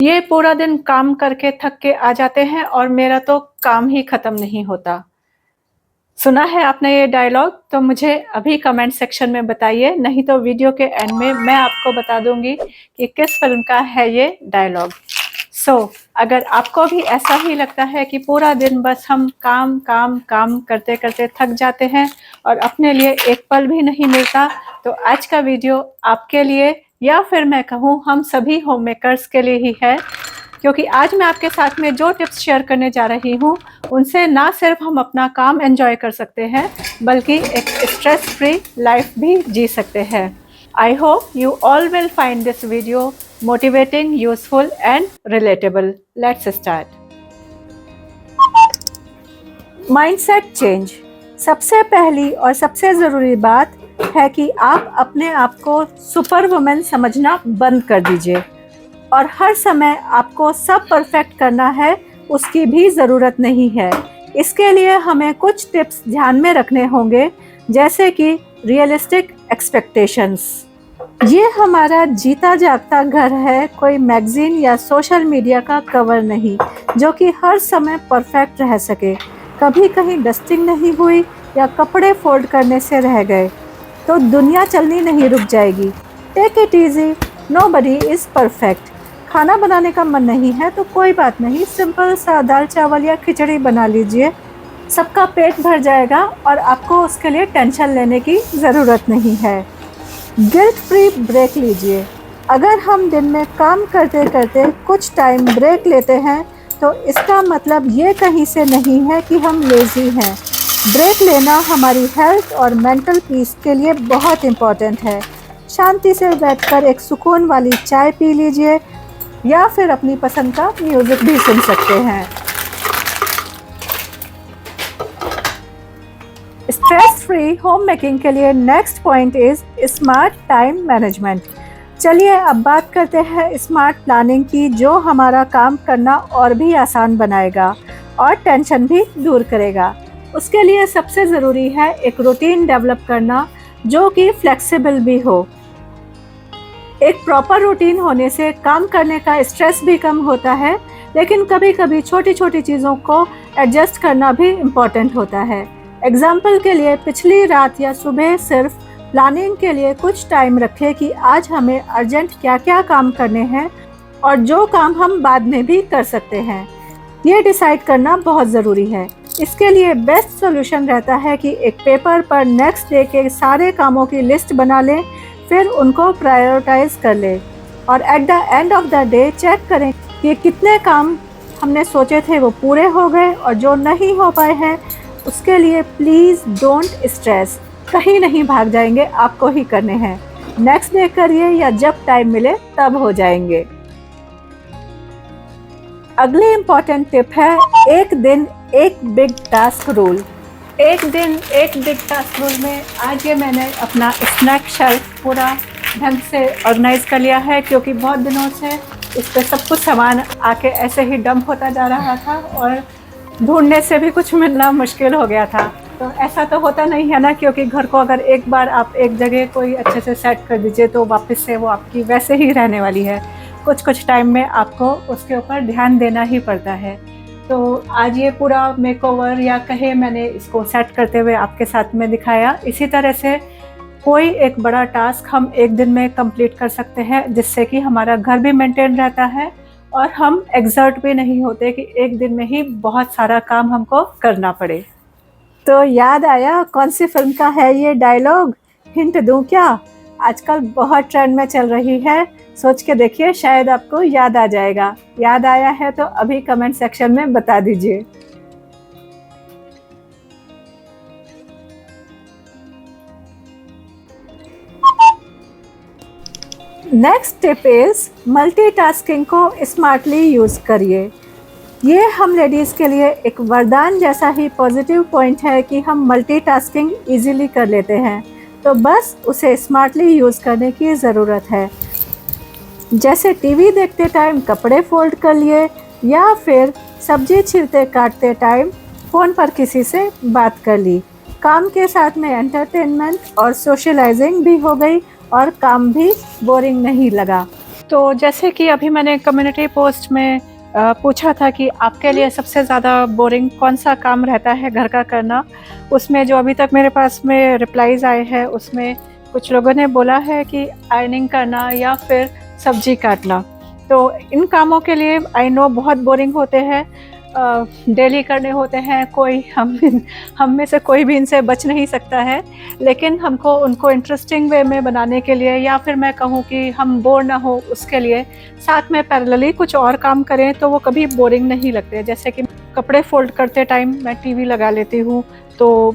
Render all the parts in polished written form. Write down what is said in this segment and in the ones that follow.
ये पूरा दिन काम करके थक के आ जाते हैं और मेरा तो काम ही खत्म नहीं होता। सुना है आपने ये डायलॉग? तो मुझे अभी कमेंट सेक्शन में बताइए, नहीं तो वीडियो के एंड में मैं आपको बता दूँगी कि किस फ़िल्म का है ये डायलॉग। अगर आपको भी ऐसा ही लगता है कि पूरा दिन बस हम काम, काम, काम करते-करते थक जाते हैं और अपने लिए एक पल भी नहीं मिलता, तो आज का वीडियो आपके लिए या फिर मैं कहूँ हम सभी होममेकर्स के लिए ही है। क्योंकि आज मैं आपके साथ में जो टिप्स शेयर करने जा रही हूँ, उनसे ना सिर्फ हम अपना काम एन्जॉय कर सकते हैं, बल्कि एक स्ट्रेस फ्री लाइफ भी जी सकते हैं। I hope you all will find this video motivating, useful and relatable. Let's start. Mindset change. सबसे पहली और सबसे ज़रूरी बात है कि आप अपने आप को सुपर वुमन समझना बंद कर दीजिए और हर समय आपको सब परफेक्ट करना है, उसकी भी ज़रूरत नहीं है। इसके लिए हमें कुछ टिप्स ध्यान में रखने होंगे, जैसे कि रियलिस्टिक एक्सपेक्टेशंस। ये हमारा जीता जागता घर है, कोई मैगजीन या सोशल मीडिया का कवर नहीं, जो कि हर समय परफेक्ट रह सके। कभी कहीं डस्टिंग नहीं हुई या कपड़े फोल्ड करने से रह गए तो दुनिया चलनी नहीं रुक जाएगी। Take it easy, nobody is perfect. खाना बनाने का मन नहीं है तो कोई बात नहीं, सिंपल सा दाल चावल या खिचड़ी बना लीजिए, सबका पेट भर जाएगा और आपको उसके लिए टेंशन लेने की ज़रूरत नहीं है। गिल्ट फ्री ब्रेक लीजिए। अगर हम दिन में काम करते करते कुछ टाइम ब्रेक लेते हैं तो इसका मतलब ये कहीं से नहीं है कि हम लेज़ी हैं। ब्रेक लेना हमारी हेल्थ और मेंटल पीस के लिए बहुत इम्पॉर्टेंट है। शांति से बैठकर एक सुकून वाली चाय पी लीजिए या फिर अपनी पसंद का म्यूज़िक भी सुन सकते हैं। स्ट्रेस फ्री होम मेकिंग के लिए next point is smart time management. चलिए अब बात करते हैं स्मार्ट प्लानिंग की, जो हमारा काम करना और भी आसान बनाएगा और टेंशन भी दूर करेगा। उसके लिए सबसे ज़रूरी है एक रूटीन डेवलप करना जो कि फ्लेक्सिबल भी हो। एक प्रॉपर रूटीन होने से काम करने का स्ट्रेस भी कम होता है, लेकिन कभी कभी छोटी छोटी चीज़ों को एडजस्ट करना भी इम्पॉर्टेंट होता है। एग्जाम्पल के लिए पिछली रात या सुबह सिर्फ प्लानिंग के लिए कुछ टाइम रखें कि आज हमें अर्जेंट क्या क्या काम करने हैं और जो काम हम बाद में भी कर सकते हैं, ये डिसाइड करना बहुत ज़रूरी है। इसके लिए बेस्ट सॉल्यूशन रहता है कि एक पेपर पर नेक्स्ट डे के सारे कामों की लिस्ट बना लें, फिर उनको प्रायोरिटाइज कर लें और at the end of the day check करें कि कितने काम हमने सोचे थे वो पूरे हो गए और जो नहीं हो पाए हैं उसके लिए प्लीज़ डोंट स्ट्रेस, कहीं नहीं भाग जाएंगे, आपको ही करने हैं। नेक्स्ट डे करिए या जब टाइम मिले तब हो जाएंगे। अगली इम्पॉर्टेंट टिप है एक दिन एक बिग टास्क रूल। एक दिन एक बिग टास्क रूल में आज ये मैंने अपना स्नैक शेल्फ पूरा ढंग से ऑर्गेनाइज कर लिया है, क्योंकि बहुत दिनों से इस पर सब कुछ सामान आके ऐसे ही डंप होता जा रहा था और ढूंढने से भी कुछ मिलना मुश्किल हो गया था। तो ऐसा तो होता नहीं है ना, क्योंकि घर को अगर एक बार आप एक जगह कोई अच्छे से सेट कर दीजिए तो वापस से वो आपकी वैसे ही रहने वाली है। कुछ कुछ टाइम में आपको उसके ऊपर ध्यान देना ही पड़ता है। तो आज ये पूरा मेकओवर या कहे मैंने इसको सेट करते हुए आपके साथ में दिखाया। इसी तरह से कोई एक बड़ा टास्क हम एक दिन में कंप्लीट कर सकते हैं, जिससे कि हमारा घर भी मेंटेन रहता है और हम एग्जर्ट भी नहीं होते कि एक दिन में ही बहुत सारा काम हमको करना पड़े। तो याद आया कौन सी फिल्म का है ये डायलॉग? हिंट दूं क्या? आजकल बहुत ट्रेंड में चल रही है, सोच के देखिए, शायद आपको याद आ जाएगा। याद आया है तो अभी कमेंट सेक्शन में बता दीजिए। नेक्स्ट टिप इज मल्टीटास्किंग को स्मार्टली यूज करिए। ये हम लेडीज़ के लिए एक वरदान जैसा ही पॉजिटिव पॉइंट है कि हम मल्टीटास्किंग इजीली कर लेते हैं, तो बस उसे स्मार्टली यूज़ करने की ज़रूरत है। जैसे टीवी देखते टाइम कपड़े फोल्ड कर लिए या फिर सब्जी छीलते काटते टाइम फ़ोन पर किसी से बात कर ली। काम के साथ में एंटरटेनमेंट और सोशलाइजिंग भी हो गई और काम भी बोरिंग नहीं लगा। तो जैसे कि अभी मैंने कम्युनिटी पोस्ट में पूछा था कि आपके लिए सबसे ज़्यादा बोरिंग कौन सा काम रहता है घर का करना, उसमें जो अभी तक मेरे पास में रिप्लाईज़ आए हैं उसमें कुछ लोगों ने बोला है कि आयरनिंग करना या फिर सब्जी काटना। तो इन कामों के लिए आई नो बहुत बोरिंग होते हैं, डेली करने होते हैं, कोई हम में से कोई भी इनसे बच नहीं सकता है। लेकिन हमको उनको इंटरेस्टिंग वे में बनाने के लिए, या फिर मैं कहूँ कि हम बोर ना हो उसके लिए, साथ में पैरेलली कुछ और काम करें तो वो कभी बोरिंग नहीं लगते। जैसे कि कपड़े फोल्ड करते टाइम मैं टीवी लगा लेती हूँ, तो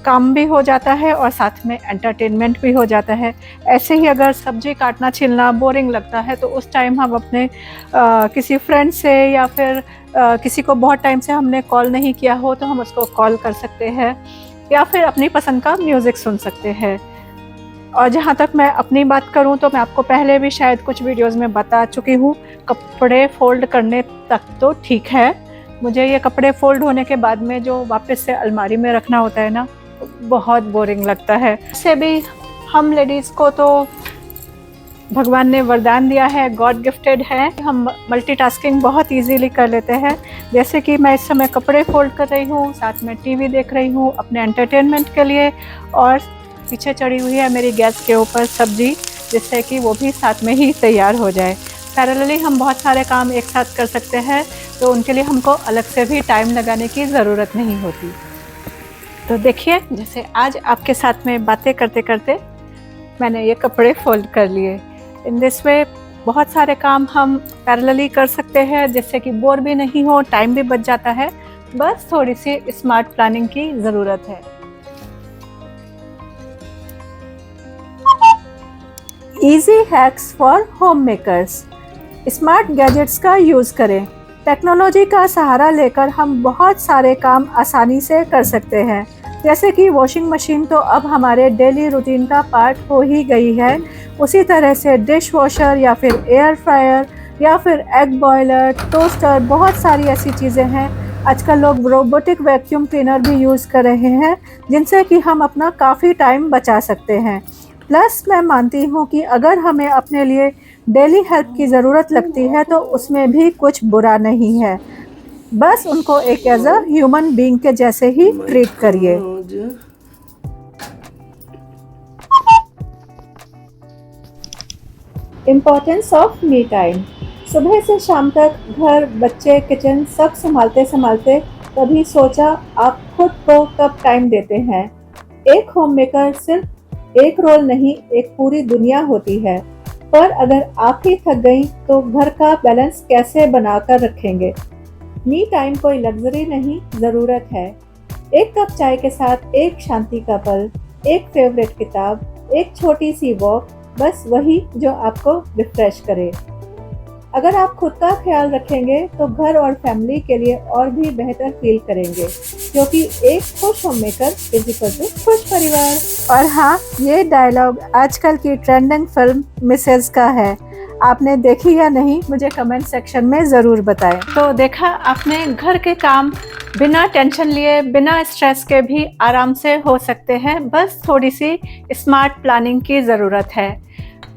काम भी हो जाता है और साथ में एंटरटेनमेंट भी हो जाता है। ऐसे ही अगर सब्जी काटना छिलना बोरिंग लगता है तो उस टाइम हम अपने किसी फ्रेंड से या फिर किसी को बहुत टाइम से हमने कॉल नहीं किया हो तो हम उसको कॉल कर सकते हैं, या फिर अपनी पसंद का म्यूज़िक सुन सकते हैं। और जहाँ तक मैं अपनी बात करूँ तो मैं आपको पहले भी शायद कुछ वीडियोज़ में बता चुकी हूँ, कपड़े फोल्ड करने तक तो ठीक है, मुझे ये कपड़े फोल्ड होने के बाद में जो वापस से अलमारी में रखना होता है ना, बहुत बोरिंग लगता है। इससे भी हम लेडीज़ को तो भगवान ने वरदान दिया है, गॉड गिफ्टेड है, हम मल्टीटास्किंग बहुत इजीली कर लेते हैं। जैसे कि मैं इस समय कपड़े फोल्ड कर रही हूँ, साथ में टीवी देख रही हूँ अपने एंटरटेनमेंट के लिए, और पीछे चढ़ी हुई है मेरी गैस के ऊपर सब्जी, जिससे कि वो भी साथ में ही तैयार हो जाए। पैरेलली हम बहुत सारे काम एक साथ कर सकते हैं, तो उनके लिए हमको अलग से भी टाइम लगाने की ज़रूरत नहीं होती। तो देखिए, जैसे आज आपके साथ में बातें करते करते मैंने ये कपड़े फोल्ड कर लिए। इन दिस वे बहुत सारे काम हम पैरेलली कर सकते हैं, जिससे कि बोर भी नहीं हो, टाइम भी बच जाता है। बस थोड़ी सी स्मार्ट प्लानिंग की ज़रूरत है। Easy hacks for home makers. Smart gadgets का यूज़ करें। टेक्नोलॉजी का सहारा लेकर हम बहुत सारे काम आसानी से कर सकते हैं। जैसे कि वॉशिंग मशीन तो अब हमारे डेली रूटीन का पार्ट हो ही गई है, उसी तरह से डिश वॉशर या फिर एयर फ्रायर या फिर एग बॉयलर, टोस्टर, बहुत सारी ऐसी चीज़ें हैं। आजकल लोग रोबोटिक वैक्यूम क्लीनर भी यूज़ कर रहे हैं, जिनसे कि हम अपना काफ़ी टाइम बचा सकते हैं। प्लस मैं मानती हूँ कि अगर हमें अपने लिए डेली हेल्प की ज़रूरत लगती है तो उसमें भी कुछ बुरा नहीं है। बस उनको एक एज अ ह्यूमन बीइंग के जैसे ही ट्रीट करिए। Importance of me time. सुबह से शाम तक घर, बच्चे, किचन सब संभालते संभालते कभी सोचा आप खुद को कब टाइम देते हैं? एक होम मेकर सिर्फ एक रोल नहीं, एक पूरी दुनिया होती है। पर अगर आप ही थक गई तो घर का बैलेंस कैसे बनाकर रखेंगे? मी टाइम कोई लग्जरी नहीं, ज़रूरत है। एक कप चाय के साथ एक शांति का पल, एक फेवरेट किताब, एक छोटी सी वॉक, बस वही जो आपको रिफ्रेश करे। अगर आप खुद का ख्याल रखेंगे तो घर और फैमिली के लिए और भी बेहतर फील करेंगे, क्योंकि एक खुश homemaker is equal to खुश परिवार। और हाँ, ये डायलॉग आजकल की ट्रेंडिंग फिल्म मिसेज का है। आपने देखी या नहीं, मुझे कमेंट सेक्शन में ज़रूर बताएं। तो देखा आपने, घर के काम बिना टेंशन लिए, बिना स्ट्रेस के भी आराम से हो सकते हैं, बस थोड़ी सी स्मार्ट प्लानिंग की ज़रूरत है।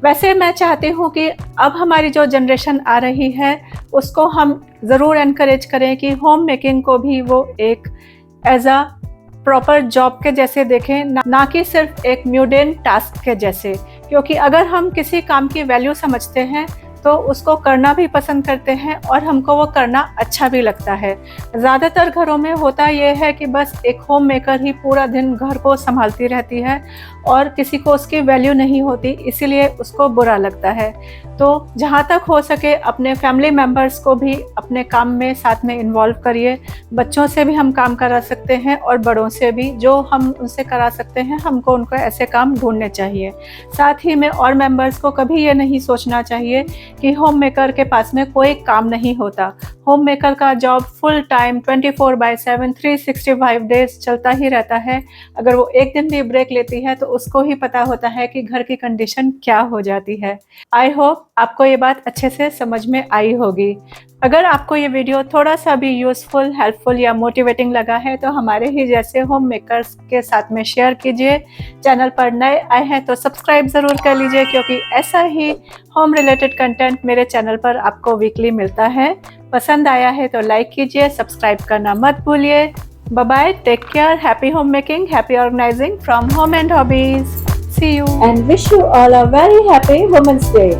वैसे मैं चाहती हूँ कि अब हमारी जो जनरेशन आ रही है उसको हम ज़रूर एनकरेज करें कि होम मेकिंग को भी वो एक एज अ प्रॉपर जॉब के जैसे देखें, ना कि सिर्फ एक म्यूडेन टास्क के जैसे। क्योंकि अगर हम किसी काम की वैल्यू समझते हैं तो उसको करना भी पसंद करते हैं और हमको वो करना अच्छा भी लगता है। ज़्यादातर घरों में होता ये है कि बस एक होम मेकर ही पूरा दिन घर को संभालती रहती है और किसी को उसकी वैल्यू नहीं होती, इसीलिए उसको बुरा लगता है। तो जहाँ तक हो सके अपने फैमिली मेम्बर्स को भी अपने काम में साथ में इन्वॉल्व करिए। बच्चों से भी हम काम करा सकते हैं और बड़ों से भी, जो हम उनसे करा सकते हैं हमको उनको ऐसे काम ढूंढने चाहिए। साथ ही में और मेंबर्स को कभी ये नहीं सोचना चाहिए कि होम मेकर के पास में कोई काम नहीं होता। होम मेकर का जॉब फुल टाइम 24/7 365 डेज चलता ही रहता है। अगर वो एक दिन भी ब्रेक लेती है तो उसको ही पता होता है कि घर की कंडीशन क्या हो जाती है। आई होप आपको ये बात अच्छे से समझ में आई होगी। अगर आपको ये वीडियो थोड़ा सा भी यूज़फुल, हेल्पफुल या मोटिवेटिंग लगा है तो हमारे ही जैसे होम मेकर्स के साथ में शेयर कीजिए। चैनल पर नए आए हैं तो सब्सक्राइब ज़रूर कर लीजिए, क्योंकि ऐसा ही होम रिलेटेड कंटेंट मेरे चैनल पर आपको वीकली मिलता है। पसंद आया है तो लाइक कीजिए, सब्सक्राइब करना मत भूलिए। Bye bye, take care, happy home making, happy organizing from home and hobbies. See you and wish you all a very happy Women's Day.